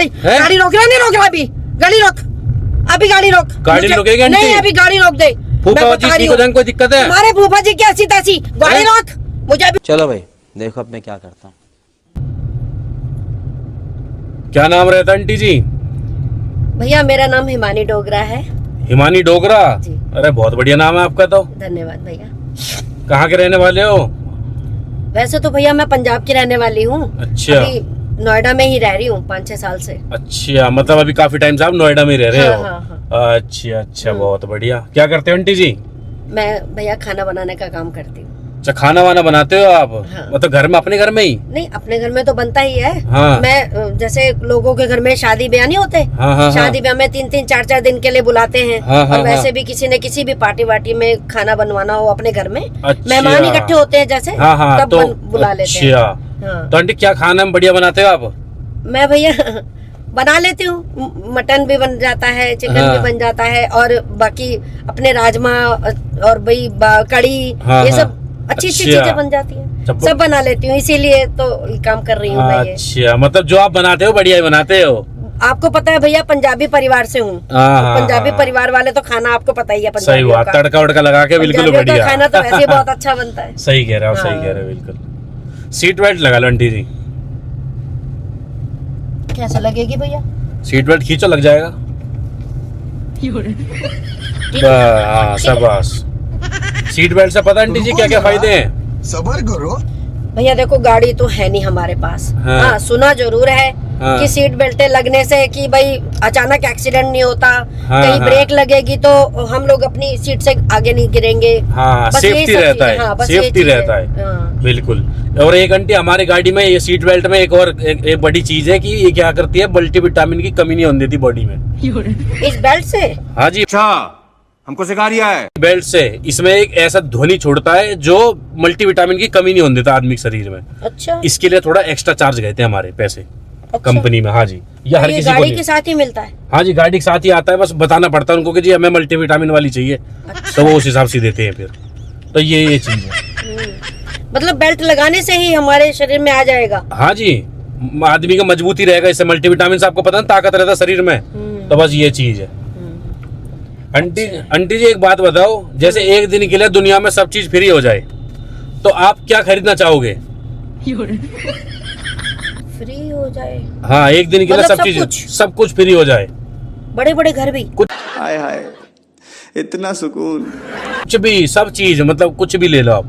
गाड़ी रोक रहा, नहीं रोक रहा, अभी गाड़ी रोक, अभी गाड़ी रोक। गाड़ी रोकेगी आंटी? नहीं, अभी गाड़ी रोक दे। फूफा जी को कोई दिक्कत है? हमारे फूफा जी की ऐसी तैसी, गाड़ी रोक मुझे अभी। चलो भाई देखो अब मैं क्या करता हूँ। क्या नाम रहता है आंटी जी? भैया मेरा नाम हिमानी डोगरा है। हिमानी डोगरा? जी। अरे बहुत बढ़िया नाम है आपका तो। धन्यवाद भैया। कहाँ के रहने वाले हो? वैसे तो भैया मैं पंजाब की रहने वाली हूँ। अच्छा। अभी नोएडा में ही रह रही हूँ 5-6 साल से। अच्छा, मतलब अभी काफी टाइम से आप नोएडा में रह रहे हो? हाँ। अच्छा अच्छा, बहुत बढ़िया। क्या करते हो आंटी जी? मैं भैया खाना बनाने का काम करती हूँ। अच्छा, खाना वाना बनाते हो आप? हाँ। मतलब घर में, अपने घर में ही? नहीं, अपने घर में तो बनता ही है। हाँ। मैं जैसे लोगों के घर में शादी ब्याह नहीं होते, हाँ, शादी ब्याह में 3-3 4-4 दिन के लिए बुलाते हैं। हाँ, हाँ, और वैसे हाँ। भी किसी न किसी भी पार्टी वार्टी में खाना बनवाना हो अपने घर में, अच्छा। मेहमान इकट्ठे होते हैं जैसे, हाँ, हाँ, तब तो बुला लेते हैं। हाँ। तो आंटी क्या खाना में बढ़िया बनाते हो आप? मैं भैया बना लेती हूँ, मटन भी बन जाता है, चिकन हाँ। भी बन जाता है, और बाकी अपने राजमा और भाई कड़ी, हाँ, ये हाँ। सब अच्छी अच्छा। चीजें बन जाती हैं। सब बना लेती हूँ, इसीलिए तो ये काम कर रही हूँ मैं ये। अच्छा, मतलब जो आप बनाते हो बढ़िया ही बनाते हो। आपको पता है भैया पंजाबी परिवार से हूँ, हाँ, पंजाबी हाँ। परिवार वाले तो खाना आपको पता ही है सही पंजाबियों बात, का। तड़का वड़का लगा के बिल्कुल पंजाबियों का बढ़िया। खाना तो वैसे ही बहुत अच्छा बनता है। सही कह रहे हो, सही हाँ। कह रहे हो, बिल्कुल। सीट बेल्ट लगा लो आंटी जी। कैसा लगेगी भैया? सीट बेल्ट खींचो, लग जाएगा। हाँ, शाबाश। सीट बेल्ट से पता आंटी जी क्या क्या फायदे हैं? सबर करो भैया देखो, गाड़ी तो है नहीं हमारे पास। हाँ। हाँ, सुना जरूर है हाँ। कि सीट बेल्टें लगने से कि भाई अचानक एक्सीडेंट नहीं होता, हाँ, कहीं हाँ। ब्रेक लगेगी तो हम लोग अपनी सीट से आगे नहीं गिरेंगे। हाँ, बस यही सेफ्टी सब रहता चीजें। हाँ, है, बस यही सेफ्टी चीजें। रहता है। हाँ। बिल्कुल। और एक आंटी हमारी गाड़ी में ये सीट बेल्ट में एक और एक बड़ी चीज है कि ये क्या करती है, मल्टीविटामिन की कमी नहीं होने देती बॉडी में। इस बेल्ट से? हाँ जी, अच्छा हमको सिखा रिया है। बेल्ट से इसमें एक ऐसा ध्वनि छोड़ता है जो मल्टीविटामिन की कमी नहीं होने देता आदमी के शरीर में। अच्छा। इसके लिए थोड़ा एक्स्ट्रा चार्ज गए थे हमारे पैसे अच्छा। कंपनी में। हाँ जी, ये हर ये किसी को गाड़ी नहीं। के साथ ही मिलता है? हाँ जी, गाड़ी के साथ ही आता है, बस बताना पड़ता है उनको कि जी हमें मल्टीविटामिन वाली चाहिए। तो वो उस हिसाब से देते हैं फिर। तो ये चीज है। मतलब बेल्ट लगाने से ही हमारे शरीर में आ जाएगा? हाँ जी, आदमी का मजबूती रहेगा इससे। मल्टीविटामिन से आपको पता है ताकत रहता है शरीर में। तो बस ये चीज है। आंटी जी एक बात बताओ, जैसे एक दिन के लिए दुनिया में सब चीज फ्री हो जाए तो आप क्या खरीदना चाहोगे? फ्री हो जाए? हाँ, एक दिन के लिए मतलब सब कुछ फ्री हो जाए। बड़े बड़े घर भी? हाय हाय इतना सुकून। कुछ भी, सब चीज, मतलब कुछ भी ले लो आप।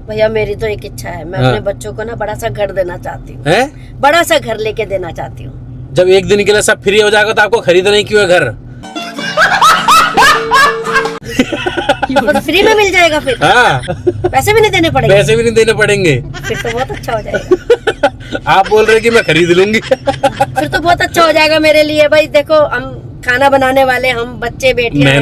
भैया मेरी तो एक इच्छा है, मैं हाँ। अपने बच्चों को ना बड़ा सा घर देना चाहती हूँ। हैं? बड़ा सा घर लेके देना चाहती हूँ। जब एक दिन के लिए सब फ्री हो जाएगा तो आपको खरीदना ही क्यों है घर? तो फ्री में मिल जाएगा फिर? हाँ, पैसे भी नहीं देने पड़ेंगे? पैसे भी नहीं देने पड़ेंगे। फिर तो बहुत अच्छा हो जाएगा। आप बोल रहे कि मैं खरीद लूंगी। फिर तो बहुत अच्छा हो जाएगा मेरे लिए। भाई देखो, हम खाना बनाने वाले, हम बच्चे बेटियां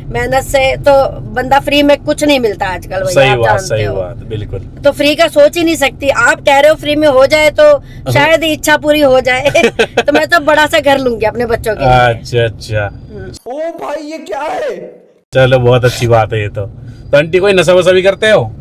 मेहनत से तो बंदा फ्री में कुछ नहीं मिलता आजकल भैया। सही आप बात, जानते सही हो। बात, बिल्कुल। तो फ्री का सोच ही नहीं सकती। आप कह रहे हो फ्री में हो जाए तो शायद इच्छा पूरी हो जाए। तो मैं तो बड़ा सा घर लूंगी अपने बच्चों के लिए। अच्छा अच्छा, ओ भाई ये क्या है? चलो बहुत अच्छी बात है ये तो। आंटी कोई नशा वशा भी करते हो?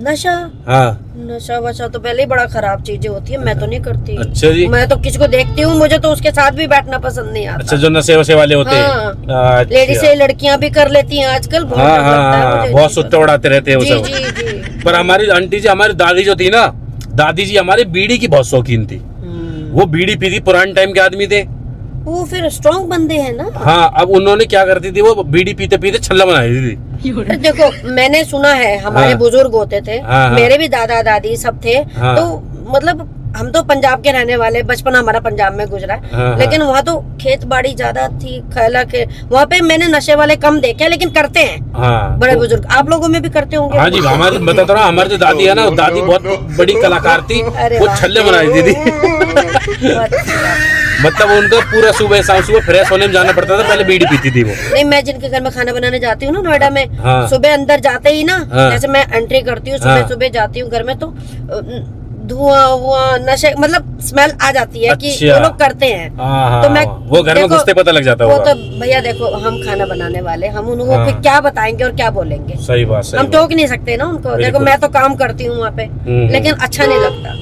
नशा? हाँ। नशा वशा तो पहले ही बड़ा खराब चीजें होती है, मैं तो नहीं करती। अच्छा जी। मैं तो किसी को देखती हूँ, मुझे तो उसके साथ भी बैठना पसंद नहीं आता। अच्छा, जो नशे वशे वाले होते हैं। हाँ। अच्छा। लेडीज से लड़कियां भी कर लेती हैं आजकल। बहुत हाँ डर लगता है हाँ, मुझे बहुत इन सुट्टे चीजों उड़ाते रहते हैं वो से। सब। जी जी जी। पर हमारी आंटी जी, हमारी दादी जो थी ना, दादी जी हमारी बीड़ी की बहुत शौकीन थी। वो बीड़ी पीती, पुराने टाइम के आदमी थे वो, फिर स्ट्रॉन्ग बंदे हैं ना। हाँ। अब उन्होंने क्या करती थी, वो बीड़ी पीते पीते छल्ला बना देती थी। अरे देखो, मैंने सुना है हमारे हाँ। बुजुर्ग होते थे। हाँ, हाँ। मेरे भी दादा दादी सब थे। हाँ। तो मतलब हम तो पंजाब के रहने वाले, बचपन हमारा पंजाब में गुजरा है। हाँ, लेकिन वहाँ तो खेत बाड़ी ज्यादा थी, खैला के वहाँ पे मैंने नशे वाले कम देखे हैं, लेकिन करते हैं। हाँ, बड़े बुजुर्ग आप लोगों में भी करते होंगे? हाँ जी, हमारी बताता रहा, हमारी जो दादी है ना, दादी बहुत बड़ी कलाकार थी। अरे वो वाह। छल्ले बना देती थी। बहुत अच्छी बात। मतलब उनको पूरा सुबह शाम, सुबह फ्रेश होने में जाना पड़ता था, पहले बीड़ी पीती थी वो। नहीं, मैं जिनके घर में खाना बनाने जाती हूँ ना नोएडा में, हाँ। सुबह अंदर जाते ही ना, हाँ। जैसे मैं एंट्री करती हूँ, सुबह हाँ। सुबह जाती हूँ घर में, तो धुआं वुआं नशे, मतलब स्मेल आ जाती है कि अच्छा। वो लोग करते हैं। हाँ, तो मैं वो घर में देखो, घुसते पता लग जाता वो होगा। तो भैया देखो, हम खाना बनाने वाले, हम उनको हाँ। फिर क्या बताएंगे और क्या बोलेंगे? सही बात, सही हम बात। टोक नहीं सकते ना उनको। देखो बिल्कुल। मैं तो काम करती हूँ वहाँ पे, लेकिन अच्छा नहीं लगता।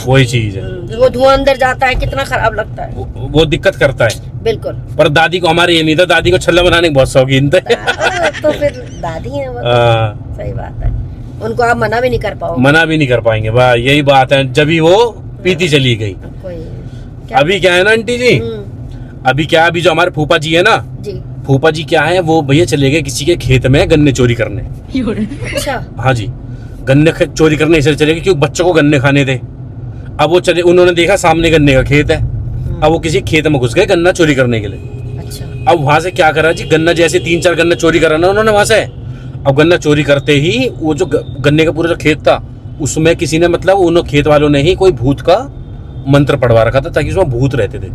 वही चीज है, वो धुआं अंदर जाता है, कितना खराब लगता है। वो दिक्कत करता है। बिल्कुल। पर दादी को हमारे ये नहीं था, दादी को छल्ला बनाने के बहुत शौकीन थे। तो फिर दादी है वो, सही बात है, उनको आप मना भी नहीं कर पाओगे। मना भी नहीं कर पाएंगे, वाह यही बात है, जब ही वो पीती चली गई। अभी क्या है ना आंटी जी, अभी क्या, अभी जो हमारे फूफा जी है ना जी, फूफा जी क्या है, वो भैया चले गए किसी के खेत में गन्ने चोरी करने। अच्छा। हाँ जी, गन्ने चोरी करने इसलिए चले गए क्योंकि बच्चों को गन्ने खाने थे। अब वो चले, उन्होंने देखा सामने गन्ने का खेत है, अब वो किसी खेत में घुस गए गन्ना चोरी करने के लिए। अच्छा। अब वहां से क्या करा जी, गन्ना जैसे 3-4 गन्ना चोरी करा ना उन्होंने वहां से। अब गन्ना चोरी करते ही वो जो गन्ने का पूरा जो खेत था उसमें किसी ने, मतलब उन खेत वालों ने ही कोई भूत का मंत्र पढ़वा रखा था ताकि उसमें भूत रहते थे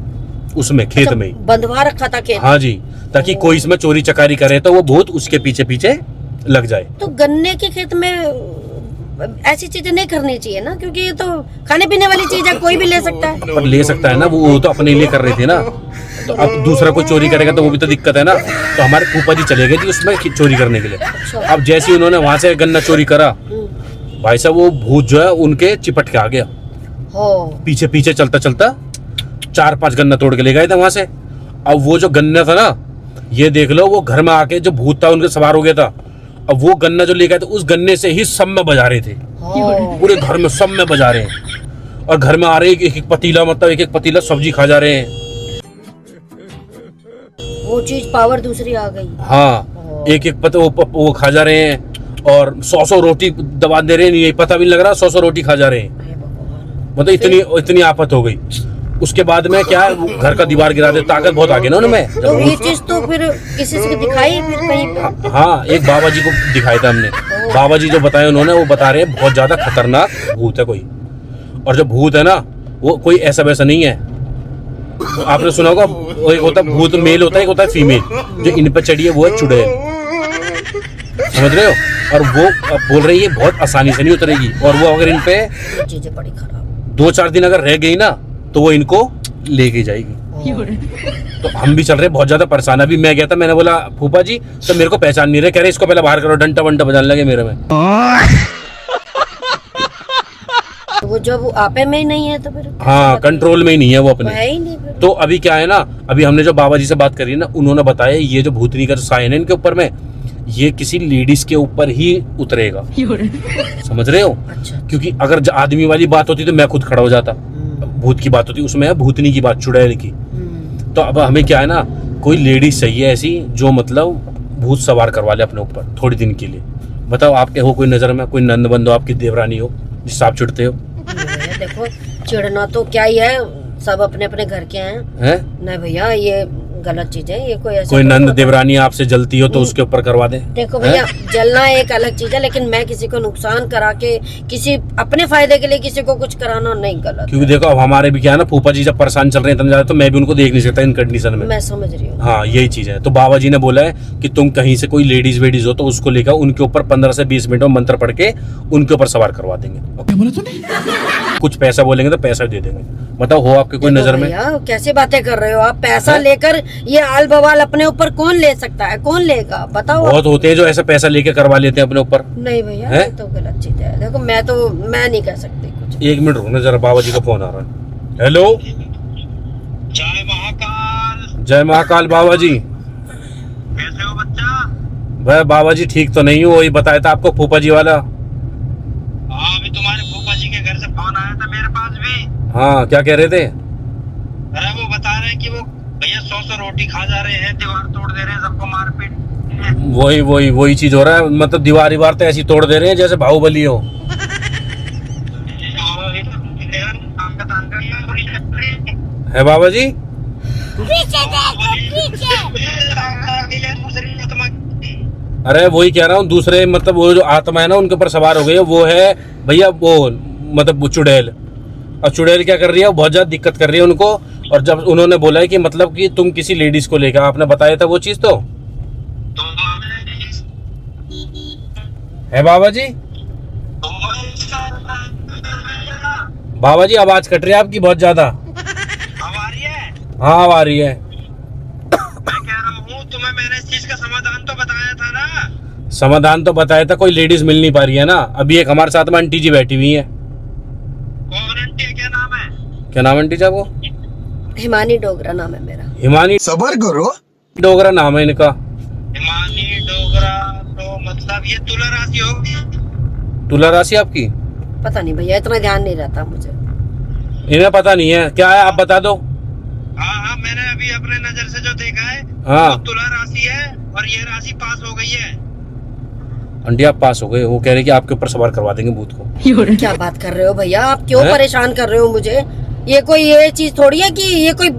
उसमें खेत में ही बंधवा रखा था खेत। हाँ जी, ताकि कोई इसमें चोरी चकारी करे तो वो भूत उसके पीछे पीछे लग जाए। तो गन्ने के खेत में ऐसी चीजें नहीं करनी चाहिए ना, क्योंकि ये तो खाने पीने वाली चीज है, कोई भी ले सकता है। पर ले सकता है ना, वो तो अपने लिए कर रहे थे ना, तो अब दूसरा कोई चोरी करेगा तो वो भी तो दिक्कत है ना। तो हमारे फूफा जी चले गए थे उसमें चोरी करने के लिए। अब जैसे ही उन्होंने वहां से गन्ना चोरी करा, भाई साहब वो भूत जो है उनके चिपट के आ गया, पीछे पीछे चलता चलता 4-5 गन्ना तोड़ के ले गए थे वहां से। अब वो जो गन्ना था ना, ये देख लो, वो घर में आके जो भूत था उनके सवार हो गया था। अब वो गन्ना जो ले गए थे उस गन्ने से ही सब में बजा रहे थे, पूरे घर में सब में बजा रहे हैं। और घर में आ रहे एक एक पतीला, मतलब एक एक पतीला सब्जी खा जा रहे हैं। वो चीज पावर दूसरी आ गई। हाँ, एक एक वो खा जा रहे हैं और 100 रोटी दबा दे रहे हैं, ये पता भी नहीं लग रहा, 100 रोटी खा जा रहे हैं। मतलब इतनी आफत हो गई। उसके बाद में क्या है, घर का दीवार गिरा दे, ताकत बहुत आ गई ना उनमें। तो ये चीज तो फिर किसी से दिखाई फिर कहीं पे? हाँ, एक बाबा जी को दिखाया था हमने। बाबा जी जो बताए उन्होंने, वो बता रहे हैं बहुत ज्यादा खतरनाक भूत है कोई। और जो भूत है ना, वो कोई ऐसा वैसा नहीं है। तो आपने सुना होगा, एक होता है भूत मेल होता है, एक होता है फीमेल। जो इन पर चढ़ी है वो है चुड़ैल, समझ रहे हो। और वो बोल रही है बहुत आसानी से नहीं उतरेगी, और वो अगर इन पे चीजें बड़ी खराब 2-4 दिन अगर रह गई ना तो वो इनको लेके जाएगी। तो हम भी चल रहे बहुत ज्यादा परेशान। अभी मैं गया था, मैंने बोला फूफा जी तो मेरे को पहचान नहीं रहे, कह रहे इसको पहले बाहर करो, डंटा वंटा बजाने लगे मेरे में। वो जब आपे में ही नहीं है तो फिर हाँ, कंट्रोल में ही नहीं है वो अपने। है ही नहीं फिर। तो अभी क्या है ना, अभी हमने जो बाबा जी से बात करी ना, उन्होंने बताया ये जो भूतनी का जो साइन है इनके ऊपर में, ये किसी लेडीज के ऊपर ही उतरेगा, समझ रहे हो। अच्छा। क्योंकि अगर आदमी वाली बात होती तो मैं खुद खड़ा हो जाता, भूत की बात होती, उसमें है भूतनी की बात, चुड़ैल की। तो अब हमें क्या है ना, कोई लेडीज चाहिए ऐसी जो मतलब भूत सवार करवा ले अपने ऊपर थोड़ी दिन के लिए। बताओ, आपके हो कोई नजर में, कोई नंद बंद हो, आपकी देवरानी हो जिससे आप चिढ़ते हो? देखो, चिढ़ना तो क्या ही है, सब अपने अपने घर के हैं। नहीं भैया, ये गलत चीज है, ये कोई नंद देवरानी आपसे जलती हो तो उसके ऊपर करवा दे। देखो भैया, जलना एक अलग चीज है, लेकिन मैं किसी को नुकसान करा के, किसी अपने फायदे के लिए किसी को कुछ कराना नहीं गलत। क्योंकि देखो अब हमारे भी क्या है ना, फूफा जी जब परेशान चल रहे हैं इतना ज्यादा, तो मैं भी उनको देख नहीं सकता इन कंडीशन में। मैं समझ रही हूँ। हाँ, यही चीज है। तो बाबा जी ने बोला है कि तुम कहीं से कोई लेडीज वेडीज हो तो उसको लेकर उनके ऊपर 15 से 20 मिनट में मंत्र पढ़ के उनके ऊपर सवार करवा देंगे। कुछ पैसा बोलेंगे तो पैसा दे देंगे। बताओ, हो आपके कोई नजर में? कैसे बातें कर रहे हो आप? पैसा लेकर ये आल बवाल अपने ऊपर कौन ले सकता है, कौन लेगा? बताओ। बहुत होते हैं जो ऐसा पैसा लेके करवा लेते हैं अपने ऊपर। नहीं भैया, ये तो गलत चीज है। देखो, मैं नहीं कह सकती कुछ। 1 मिनट रुकना जरा, बाबा जी का फोन आ रहा है। हेलो, जय महाकाल। जय महाकाल बाबा जी। कैसे हो बच्चा? भाई बाबा जी ठीक तो नहीं हो, वही बताया था आपको फूफा जी वाला। हाँ, अभी तुम्हारे फूफा जी के घर से फोन आया था मेरे पास भी। हाँ, क्या कह रहे थे? अरे वो बता रहे हैं कि वो भैया 100 रोटी खा जा रहे हैं, दीवार तोड़ दे रहे हैं, सबको मारपीट। वही चीज हो रहा है, मतलब दीवार तो ऐसी तोड़ दे रहे हैं जैसे बाहुबली हो। है बाबा जी? अरे वही कह रहा हूँ, दूसरे मतलब वो जो आत्मा है ना उनके ऊपर सवार हो गई है, वो है भैया वो मतलब वो चुड़ैल। और चुड़ैल क्या कर रही है, बहुत ज्यादा दिक्कत कर रही है उनको। और जब उन्होंने बोला है कि मतलब कि तुम किसी लेडीज को लेकर, आपने बताया था वो चीज तो है बाबा जी। बाबा जी आवाज कट रही है आपकी बहुत ज्यादा। अब आ रही है? हाँ, अब आ रही है। मैं कह रहा हूँ, तुम्हें मैंने इस चीज का समाधान तो बताया था ना। समाधान तो बताया था, कोई लेडीज मिल नहीं पा रही है ना। अभी एक हमारे साथ में आंटी जी बैठी हुई है। कौन आंटी क्या नाम है आंटी जी आपको? हिमानी डोगरा नाम है मेरा। हिमानी सबर करो। डोगरा नाम है इनका। हिमानी डोगरा तो मतलब ये तुला राशि होगी। तुला राशि आपकी? पता नहीं भैया, इतना ध्यान नहीं रहता मुझे। इन्हें पता नहीं है क्या है, आप बता दो। हाँ, मैंने अभी अपने नजर से जो देखा है हाँ। वो तुला राशि है और ये राशि पास हो गई है। आंटी आप पास हो गए, वो कह रहे कि आपके ऊपर सवार करवा देंगे भूत को। क्या बात कर रहे हो भैया, आप क्यों हैं? परेशान कर रहे हो मुझे? ये चीज थोड़ी है कि ये कोई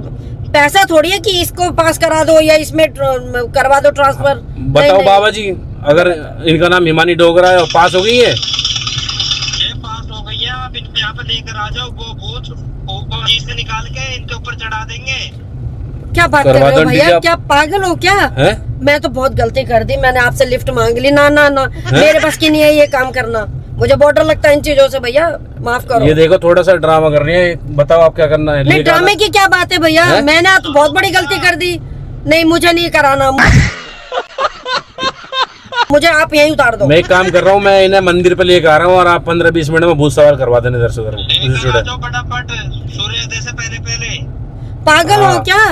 पैसा थोड़ी है कि इसको पास करा दो या इसमें करवा दो ट्रांसफर। बताओ बाबा जी, अगर इनका नाम हिमानी डोगरा है और पास हो गई है, ये पास हो गई है, आप इनको यहाँ पे लेकर आ जाओ, वो भूत जी से निकाल के इनके ऊपर चढ़ा देंगे। क्या बात कर करवा रहे दो हो आंटी जी भैया, आप। क्या पागल हो क्या? हैं? मैं तो बहुत गलती कर दी, मैंने आपसे लिफ्ट मांग ली। ना ना ना, मेरे बस की नहीं है ये काम करना, मुझे बॉर्डर लगता है इन चीजों से भैया, माफ करो। ये देखो थोड़ा सा ड्रामा कर रही है, बताओ आप क्या करना है? नहीं, लेकर आना? ड्रामे की क्या बात है भैया, हैं? मैंने तो बहुत बड़ी गलती कर दी। नहीं, मुझे नहीं कराना, मुझे आप यहीं उतार दो। मैं एक काम कर रहा हूँ, मैं इन्हें मंदिर पे लेकर आ रहा हूँ और आप 15-20 मिनट में भूत सवार करवा देने इधर से उधर। लेकर आ जाओ फटाफट, सूर्योदय से पहले पहले। पागल हो हाँ। क्या?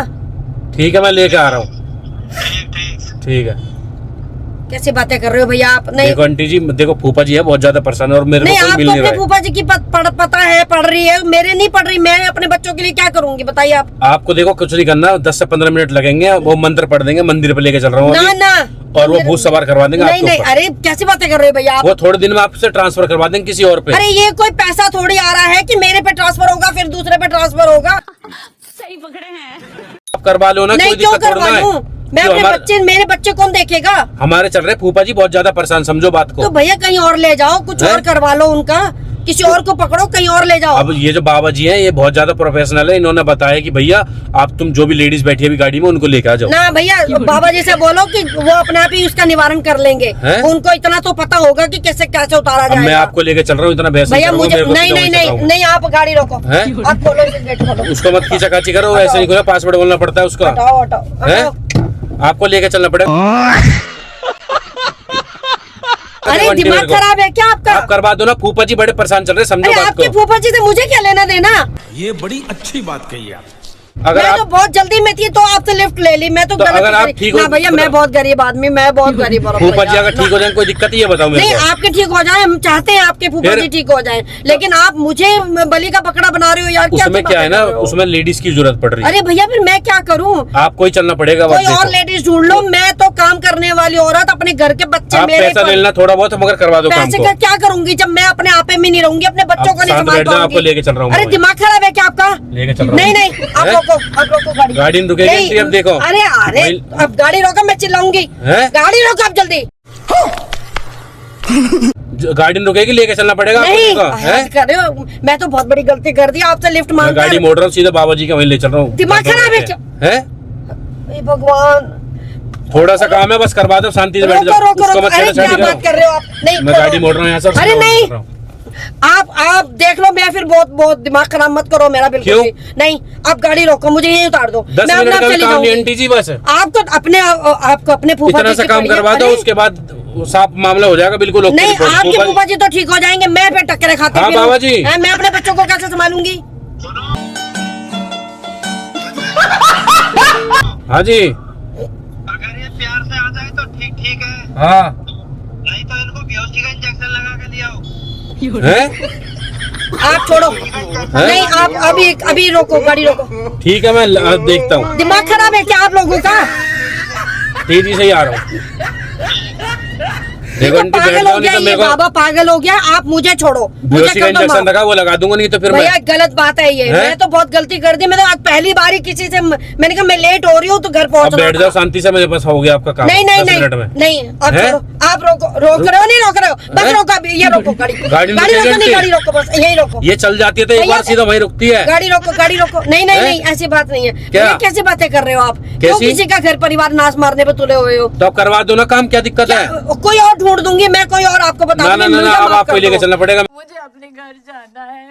ठीक है, मैं लेके आ रहा हूँ। ठीक। ठीक है। कैसी बातें कर रहे हो भैया आप? नहीं देखो आंटी जी, देखो फूफा जी है बहुत ज्यादा परेशान है और मेरे नहीं, को कोई मिल आपको नहीं अपने रहा है। फूफा जी की पता है, पढ़ रही है, मेरे नहीं पढ़ रही। मैं अपने बच्चों के लिए क्या करूंगी बताइए आप? आपको देखो कुछ नहीं करना, 10 से 15 मिनट लगेंगे, वो मंत्र पढ़ देंगे, मंदिर पे लेके चल रहा हूँ ना अभी, ना, और वो भूत सवार करवा देंगे नहीं आपके नहीं, ऊपर। अरे कैसी बातें कर रहे हो भैया आप? वो थोड़े दिन में आपसे ट्रांसफर करवा देंगे किसी और पे। अरे ये कोई पैसा थोड़ी आ रहा है कि मेरे पे ट्रांसफर होगा फिर दूसरे पे ट्रांसफर होगा। आप करवा लो ना, नहीं, कोई क्यों दिक्कत थोड़ी करवा ना है। लूं? मैं क्यों अपने मेरे बच्चे कौन देखेगा? हमारे चल रहे फूफा जी बहुत ज्यादा परेशान, समझो बात को। तो भैया कहीं और ले जाओ, कुछ हैं? और करवा लो उनका, किसी और को पकड़ो, कहीं और ले जाओ। अब ये जो बाबा जी हैं ये बहुत ज्यादा प्रोफेशनल है, इन्होंने बताया कि भैया आप तुम जो भी लेडीज बैठी है अभी गाड़ी में उनको लेके आ जाओ। ना भैया, बाबा जी से बोलो कि वो अपने आप ही उसका निवारण कर लेंगे। हैं? उनको इतना तो पता होगा कि कैसे कैसे उतारा अब मैं जाएगा। आपको लेके चल रहा हूँ, इतना बहस नहीं भैया करूंगा, मुझे मेरे को नहीं सीधा नहीं वहीं नहीं चलाऊंगा। नहीं, आप गाड़ी रोको, हैं? आप खोलो इसे, गेट खोलो। उसको मत खींचा करो, ऐसे नहीं खोलो, पासवर्ड बोलना पड़ता है उसका। हटाओ हटाओ हैं? हटाओ। आपको लेके चलना पड़ेगा। अरे आंटी दिमाग मेरे को। खराब है क्या आपका? आप करवा दो ना, फूफा जी बड़े परेशान चल रहे, समझो अरे बात आपके को। फूफा जी से मुझे क्या लेना देना? ये बड़ी अच्छी बात कही आप। अगर मैं तो आप बहुत जल्दी में थी तो आपसे लिफ्ट ले ली, मैं तो तो गलत अगर आप करी। ठीक हो- ना भैया, मैं बहुत गरीब आदमी, मैं बहुत गरीब हूँ फूफा जी भैया। अगर ठीक हो जाए कोई दिक्कत ही है, बताओ मेरे नहीं, को। आपके ठीक हो जाए, हम चाहते हैं आपके फूफा फिर? जी ठीक हो जाएं, लेकिन आप मुझे बलि का पकड़ा बना रहे हो यार। क्या उसमें क्या है ना, उसमें लेडीज की जरूरत पड़ रही है। अरे भैया फिर मैं क्या करूँ? आपको ही चलना पड़ेगा। कोई बस और देखो। लेडीज ढूंढ लो, मैं तो काम करने वाली औरत, अपने घर के बच्चे आप मेरे पैसा पर- ले लेना थोड़ा बहुत, मगर करवा दो काम पैसे को। का क्या करूंगी जब मैं अपने आपे में नहीं रहूंगी, अपने बच्चों आप को नहीं शांत संभाल बैठ जाओ, आपको पाऊंगी। लेके चल रहा हूँ अरे मैं। दिमाग खराब है क्या आपका? लेके चल रहा हूँ। नहीं नहीं, आप हैं? रोको गाड़ी। गाड़ी नहीं रुकेगी आंटी, अब देखो। अरे अरे, अब गाड़ी रोको, मैं चिल्लाऊंगी। हैं? गाड़ी रोको अब जल्दी। गाड़ी नहीं रुकेगी, लेके चलना पड़ेगा आपको, नहीं, देखो, हैं? हद कर रहे हो, मैं तो बहुत बड़ी गलती कर दी, आपसे लिफ्ट मैं मांग गाड़ी मोड़ रहा हूँ, सीधा बाबा जी के वहीं ले चल रहा हूँ। दिमाग खराब है क्या? हैं? भगवान, थोड़ा सा काम है, बस करवा दो, शांति से बैठ रोको जाओ। रोको उसको रोको। मत अरे छेड़ो, क्या शांति बात कर रहे हो आप? नहीं, मैं गाड़ी मोड़ रहा हूँ यहाँ से। अरे नहीं, आप देख लो, मैं फिर बहुत दिमाग खराब मत करो मेरा, बिल्कुल क्यों? भी नहीं। आप गाड़ी रोको, मुझे यही उतार दो, 10 मैं अपने मिनट आप का भी चली काम नहीं जाऊंगी। आंटी जी, बस आपको अपने फूफा इतना जी सा की काम पड़ी है। करवा दो, अरे, उसके बाद वो साफ मामला हो जाएगा बिल्कुल। ओके नहीं, रिपोर्ट। आपके फूफा फूफा जी तो ठीक हो जाएंगे, मैं फिर टक्करे खाते हाँ, फिरूं। बाबा जी। हैं, मैं अपने बच्चों को कैसे संभालूंगी? हाँ जी, अगर ये प्यार से आ जाए तो ठीक ठीक है, हाँ नहीं तो इनको बेहोशी का इंजेक्शन लगा के दिया। हैं? आप छोड़ो, नहीं आप अभी रोको, गाड़ी रोको। ठीक है, मैं देखता हूँ। दिमाग खराब है क्या आप लोगों का? तेजी से ही आ रहा हूँ। देखो आंटी, बैठ पागल जाओ, हो नहीं गया तो ये मेरे को बाबा, पागल हो गया। आप मुझे छोड़ो, मुझे बेहोशी का कर दो इंजेक्शन माफ। लगा, वो लगा दूंगा, नहीं तो फिर भैया मैं। गलत बात है ये, हैं? मैं तो बहुत गलती कर दी। मैं तो आज पहली बार ही किसी से, मैंने कहा मैं लेट हो रही हूँ तो घर अब पहुंचना बैठ जाओ था। शांति से, मेरे पास हो गया आपका काम। नहीं नहीं 10 मिनट में। नहीं, आप हैं? छोड़ो, आप रोक रहे हो, नहीं रोक रहे हो, बस हैं? रोको अभी, ये रोको गाड़ी गाड़ी गाड़ी रोको, नहीं रुकेगी? गाड़ी रोको, बस यही रोको। ये चल जाती है तो एक भैया, बार सीधा वहीं रुकती है। गाड़ी रोको। नहीं नहीं हैं? नहीं, ऐसी बात नहीं है। क्या? भैया कैसी बातें कर रहे हो आप? क्यों कैसी? किसी का घर परिवार नाश मारने पे तुले हुए हो? तो अब करवा दो ना काम, क्या दिक्कत है? कोई और ढूंढ दूंगी मैं, कोई और आपको बता ना ना दूंगी, ना, मुझे अब माफ आपको कर लेके दो। चलना पड़ेगा मुझे अपने घर जाना है।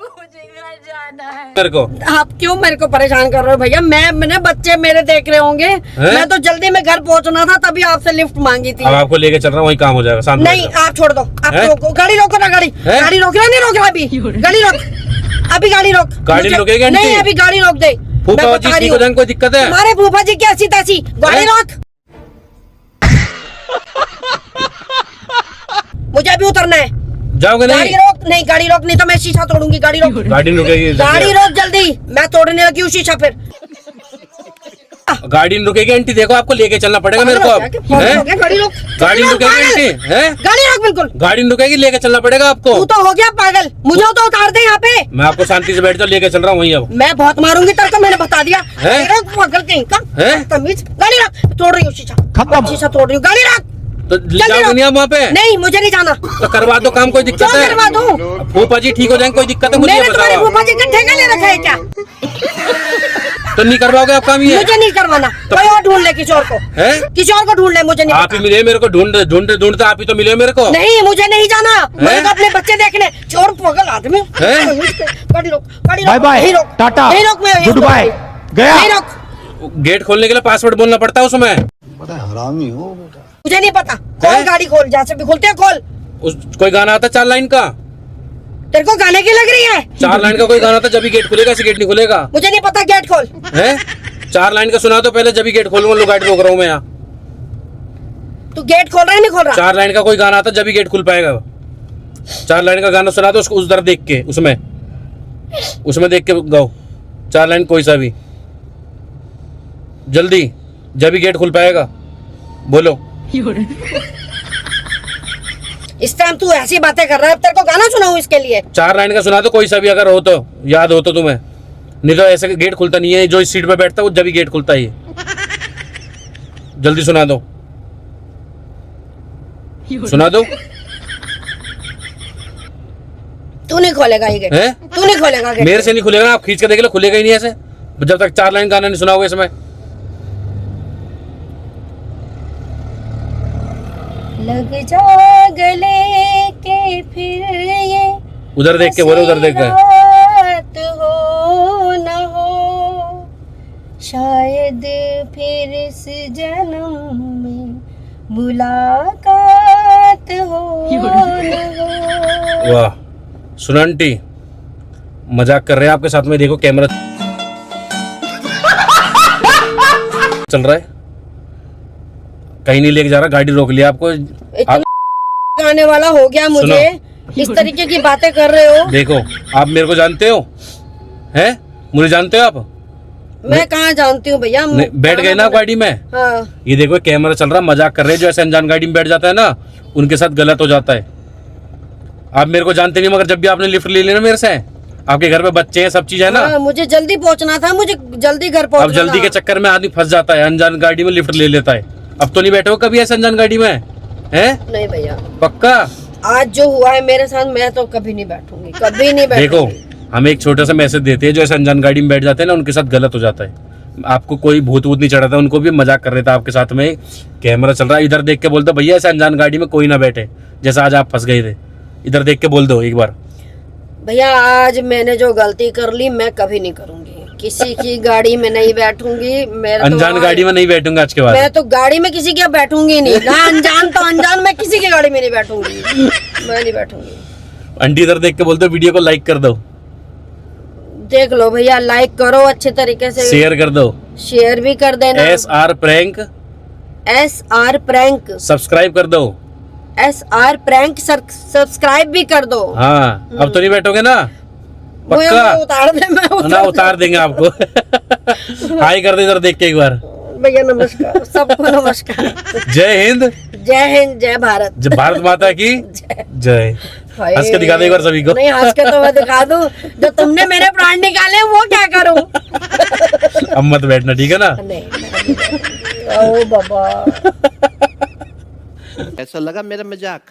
मुझे घर जाना है। मेरे को। आप क्यों मेरे को परेशान कर रहे हो भैया? मैंने बच्चे मेरे देख रहे होंगे, मैं तो जल्दी में घर पहुंचना था, तभी आपसे लिफ्ट मांगी थी। अब आपको लेके चल रहा हूँ, वही काम हो जाएगा। शांत नहीं, बैठ जाओ। आप छोड़ दो, आप हैं? रोको, गाड़ी रोको ना, गाड़ी हैं? गाड़ी रोक रहा, नहीं रोक रहा अभी, गाड़ी रोक। अभी गाड़ी रोक। गाड़ी रोकेगी आंटी? नहीं, अभी गाड़ी रोक दे। फूफा मैं जी बता रही ठीक हो हूँ। जाएंगे, कोई दिक्कत है? हमारे फूफा जी की ऐसी तैसी गाड़ी हैं? रोक। मुझे अभी उतरना है। जाओगे गाड़ी नहीं? रोक। नहीं, गाड़ी रोक, नहीं तो मैं शीशा तोड़ूंगी। गाड़ी रोक। गाड़ी नहीं रुकेगी। गाड़ी रोक जल्दी, मैं तोड़ने लगी हूँ शीशा फिर। गाड़ी नहीं रुकेगी आंटी, देखो आपको लेके चलना पड़ेगा मेरे को अब। हैं? गाड़ी रोक। गाड़ी नहीं रुकेगी आंटी, हैं? गाड़ी रोक बिल्कुल। गाड़ी नहीं रुकेगी, लेके चलना पड़ेगा आपको। तू तो हो गया पागल, मुझे तो उतार दे यहाँ पे। मैं आपको शांति से बैठ जाओ, लेके चल रहा हूँ वहीं अब। मैं बहुत मारूंगी तेरे को, मैंने बता दिया। हैं? गाड़ी रोक पागल कहीं का। हैं? तमीज। गाड़ी रोक। तोड़ रही हूँ शीशा। खत्म। शीशा तोड़ रही हूँ। गाड़ी रोक। तो जाओगे नहीं आप वहाँ पे? नहीं, मुझे नहीं जाना। तो करवा दो काम, कोई दिक्कत क्यों है? करवा दूं? फूफा जी ठीक हो जाएंगे, कोई दिक्कत है? मुझे ये मैंने तुम्हारे बताओ। फूफा जी का ठेका ले रखा है क्या? तो नहीं करवाओगे आप काम ये? मुझे नहीं करवाना। कोई और ढूंढ ले किसी और को। हैं? किसी और को ढूंढ ले, मुझे नहीं आप ही पता। मिले मेरे को, ढूंढते ढूंढते आप ही तो मिले मेरे को। नहीं, मुझे नहीं जाना। मेरे को अपने बच्चे देखने। चोर पागल आदमी। हैं? गाड़ी रोक। गाड़ी रोक। बाय बाय, नहीं रोक। टाटा, नहीं रोक। मैं गुड बाय, गया। नहीं रोक। गेट खोलने के लिए पासवर्ड बोलना पड़ता है उसमें। मुझे नहीं पता। खोल हैं? गाड़ी, खोल। जैसे भी खोलते हैं खोल। कोई गाना आता 4 लाइन का? तेरे को गाने की लग रही है? 4 लाइन का कोई गाना था, जब भी गेट खुलेगा, ऐसे गेट नहीं खुलेगा। मुझे नहीं पता। गेट खोल। हैं? 4 लाइन का सुना तो पहले, जब भी गेट खोलूंगा। लो गाड़ी रोक रहा हूँ मैं यहाँ। तू गेट खोल रहा है नहीं खोल रहा? 4 लाइन का कोई गाना आता, जब भी गेट खुल पाएगा। 4 लाइन का गाना सुना तो उसको उस तरफ देख के, उसमें देख के गाओ 4 लाइन कोई सा भी, जल्दी, जब भी गेट खुल पाएगा। बोलो। इस टाइम तू ऐसी बातें कर रहा है, तेरे को गाना सुनाऊं इसके लिए? 4 लाइन का सुना तो कोई सा भी, अगर हो तो याद हो तो तुम्हें। नहीं तो ऐसे गेट खुलता नहीं है, जो इस सीट पे बैठता है वो जब भी गेट खुलता है। जल्दी सुना दो, सुना दो। तू नहीं खोलेगा ये गेट। हैं? तू नहीं खोलेगा गेट। मेरे से नहीं खुलेगा, आप खींच के देख लो, खुलेगा ही नहीं ऐसे, जब तक 4 लाइन गाना नहीं सुनाओगे इसमें। लग जा गले के फिर ये उधर देख के बोलो, उधर देख के। रात हो न हो, शायद फिर इस जन्म में मुलाकात हो न हो। वाह, सुना आंटी, मजाक कर रहे हैं आपके साथ में। देखो कैमरा चल रहा है, कहीं नहीं लेके जा रहा, गाड़ी रोक लिया आपको। इतना आप गाने वाला हो गया मुझे। इस तरीके की बातें कर रहे हो। देखो, आप मेरे को जानते हो? हैं? मुझे जानते हो आप? मैं कहाँ जानती हूँ भैया। बैठ गए ना आप गाड़ी में? हाँ। ये देखो कैमरा चल रहा, मजाक कर रहे हैं। जो ऐसे अनजान गाड़ी में बैठ जाता है ना, उनके साथ गलत हो जाता है। आप मेरे को जानते नहीं, मगर जब भी आपने लिफ्ट ले लेना मेरे से, आपके घर पे बच्चे हैं, सब चीज है ना। हाँ, मुझे जल्दी पहुंचना था, मुझे जल्दी घर अब पहुंचना जल्दी था। के चक्कर में आदमी फंस जाता है, अनजान गाड़ी में लिफ्ट ले लेता है। अब तो नहीं बैठे हो कभी ऐसे अनजान गाड़ी में? हैं? नहीं भैया, पक्का? आज जो हुआ है मेरे साथ, मैं तो कभी नहीं बैठूंगी, कभी नहीं बैठूंगी। देखो, हम एक छोटा सा मैसेज देते हैं, जो ऐसे अनजान गाड़ी में बैठ जाते हैं ना, उनके साथ गलत हो जाता है। आपको कोई भूत वूत नहीं चढ़ाता, उनको भी मजाक कर रहे थे आपके साथ में। कैमरा चल रहा है, इधर देख के बोलते भैया ऐसे अनजान गाड़ी में कोई ना बैठे, जैसा आज आप फंस गए थे। इधर देख के बोल दो एक बार। भैया, आज मैंने जो गलती कर ली, मैं कभी नहीं करूंगी। किसी की गाड़ी में नहीं बैठूंगी। मेरा अनजान तो गाड़ी में नहीं बैठूंगा आज के बाद। मैं तो गाड़ी में किसी के बैठूंगी नहीं ना। अनजान तो अनजान, मैं किसी की गाड़ी में नहीं बैठूंगी। मैं नहीं बैठूंगी। आंटी इधर देख के बोलते वीडियो को लाइक कर दो, देख लो भैया, लाइक करो अच्छे तरीके से, शेयर कर दो, शेयर भी कर देना। SR prank SR prank subscribe कर दो। SR प्रैंक सब्सक्राइब भी कर दो। हाँ, अब तो नहीं बैठोगे ना? मुझे पक्का? उतार दे, मैं ना, उतार देंगे आपको। हाय कर दे इधर देख के एक बार। भैया नमस्कार, सबको नमस्कार। जय हिंद, जय हिंद, जय भारत। जय भारत माता की जय। हाय। हंस के दिखा दे एक बार सभी को। नहीं, हंस के तो मैं दिखा दूं, जो तुमने मेरे प्राण निकाले वो क्या करूं? अब मत बैठना, ठीक है ना? नहीं, ओ बाबा। कैसा लगा मेरा मजाक?